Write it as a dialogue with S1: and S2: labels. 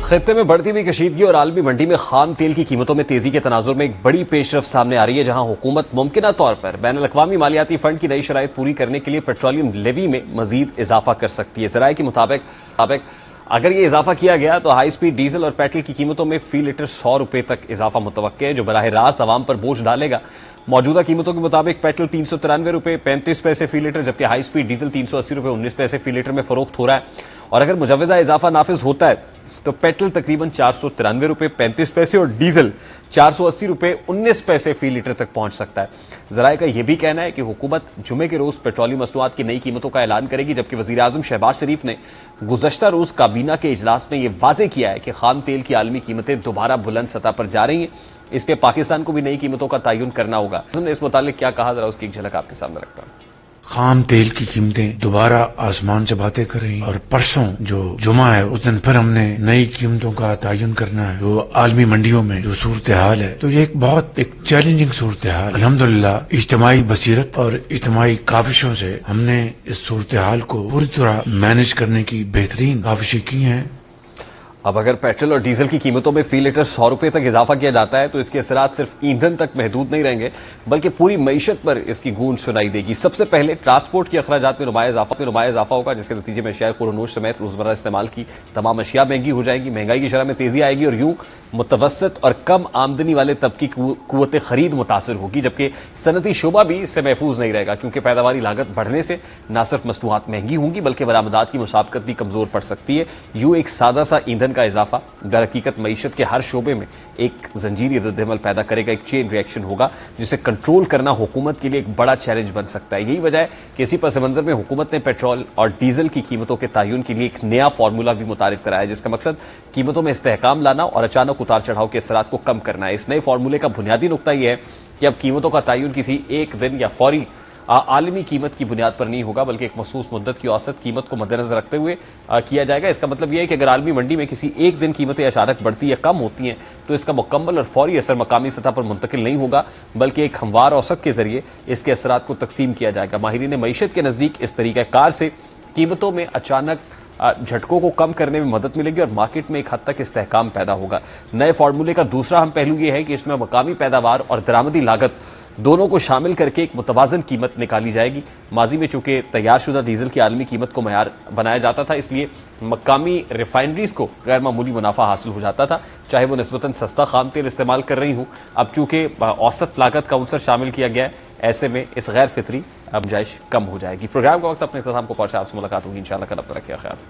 S1: खित्ते में बढ़ती हुई कशीदगी और आलमी मंडी में खाम तेल की कीमतों में तेजी के तनाजुर में एक बड़ी पेशरफ सामने आ रही है, जहां हुकूमत मुमकिना तौर पर बैनुल-अक़वामी मालियाती फंड की नई शराइत पूरी करने के लिए पेट्रोलियम लेवी में मजीद इजाफा कर सकती है। ज़राए के मुताबिक अगर ये इजाफा किया गया तो हाई स्पीड डीजल और पेट्रोल की कीमतों में फी लीटर 100 रुपए तक इजाफा मुतवक्के है, जो बराह रास्त आवाम पर बोझ डालेगा। मौजूदा कीमतों के मुताबिक पेट्रोल 393 रुपए 35 पैसे फी लीटर, जबकि हाई स्पीड डीजल 380 रुपए 19 पैसे फी लीटर में फरोख्त हो रहा है। और अगर मुजव्वजा इजाफा नाफिज होता है तो पेट्रोल तकरीबन 493 रुपए 35 पैसे और डीजल 480 रुपए 19 पैसे फी लीटर तक पहुंच सकता है। जराये का यह भी कहना है कि हुकूमत जुमे के रोज पेट्रोलियम मसनूआत की नई कीमतों का ऐलान करेगी, जबकि वजीर आजम शहबाज शरीफ ने गुज़श्ता रोज काबीना के इजलास में यह वाजे किया है कि खाम तेल की आलमी कीमतें दोबारा बुलंद सतह पर जा रही हैं। इसके पाकिस्तान को भी नई कीमतों का तयन करना होगा। हमने इस मुतालिक क्या कहा, जरा उसकी एक झलक आपके सामने रखता हूं।
S2: खाम तेल की कीमतें दोबारा आसमान से बातें कर रही और परसों जो जुमा है उस दिन फिर हमने नई कीमतों का तयन करना है। जो आलमी मंडियों में जो सूरत हाल है, तो ये एक चैलेंजिंग सूरत हाल। अल्हम्दुलिल्लाह इज्तिमाई बसीरत और इज्तिमाई काविशों से हमने इस सूरत हाल को पूरी तरह मैनेज करने की बेहतरीन काविशें की हैं।
S1: अब अगर पेट्रोल और डीजल की कीमतों में फी लीटर 100 रुपए तक इजाफा किया जाता है तो इसके असरात सिर्फ ईंधन तक महदूद नहीं रहेंगे, बल्कि पूरी मईशत पर इसकी गूंज सुनाई देगी। सबसे पहले ट्रांसपोर्ट के अखराजात में नुमाया इजाफा होगा, जिसके नतीजे में शेयर कुरनोश समेत रोजमर्रा इस्तेमाल की तमाम अशिया महंगी हो जाएंगी। महंगाई की शरह में तेजी आएगी और यूं मुतवसत और कम आमदनी वाले तबके की कुव्वत खरीद मुतासर होगी, जबकि सनती शोबा भी इससे महफूज नहीं रहेगा, क्योंकि पैदावारी लागत बढ़ने से न सिर्फ मसनूआत महंगी होंगी बल्कि बरामदात की मुसाबकत भी कमजोर पड़ सकती है। यूं एक सादा सा ईंधन का इजाफा दर हकीकत मईशत के हर शोबे में एक जंजीरी रद्द-ए-अमल पैदा करेगा, एक चेन रिएक्शन होगा, जिसे कंट्रोल करना हुकूमत के लिए एक बड़ा चैलेंज बन सकता है। यही वजह है कि इसी पस मंजर में हुकूमत ने पेट्रोल और डीजल की कीमतों के तयन के लिए एक नया फार्मूला भी मुतारिफ कराया है, जिसका मकसद कीमतों में इस्तेहकाम लाना और अचानक उतार चढ़ाव के असरात को कम करना है। इस नए फार्मूले का बुनियादी नुकता यह है कि अब कीमतों का तयन किसी एक दिन या फौरी आलमी कीमत की बुनियाद पर नहीं होगा, बल्कि एक मखसूस मुद्दत की औसत कीमत को मद्देनजर रखते हुए किया जाएगा। इसका मतलब यह है कि अगर आलमी मंडी में किसी एक दिन कीमतें अचानक बढ़ती या कम होती हैं तो इसका मुकम्मल और फौरी असर मकामी सतह पर मुंतकिल नहीं होगा, बल्कि एक हमवार औसत के जरिए इसके असरात को तकसीम किया जाएगा। माहिरीन मईशत के नजदीक इस तरीक़ाकार से कीमतों में अचानक झटकों को कम करने में मदद मिलेगी और मार्केट में एक हद तक इस्तेहकाम पैदा होगा। नए फार्मूले का दूसरा अहम पहलू यह है कि इसमें मकामी पैदावार और दरामदी लागत दोनों को शामिल करके एक मुतवाजन कीमत निकाली जाएगी। माजी में चूंकि तैयारशुदा डीजल की आलमी कीमत को मयार बनाया जाता था, इसलिए मकामी रिफाइनरीज को गैर मामूली मुनाफा हासिल हो जाता था, चाहे वो निस्बतन सस्ता खाम तेल इस्तेमाल कर रही हूँ। अब चूंकि औसत लागत का अंसर शामिल किया गया है, ऐसे में इस गैर फितरी गुंजाइश कम हो जाएगी। प्रोग्राम का वक्त अपने इख्तिताम को पहुंचा, आपसे मुलाकात होगी इंशाअल्लाह। कल अपना रखिए ख्याल।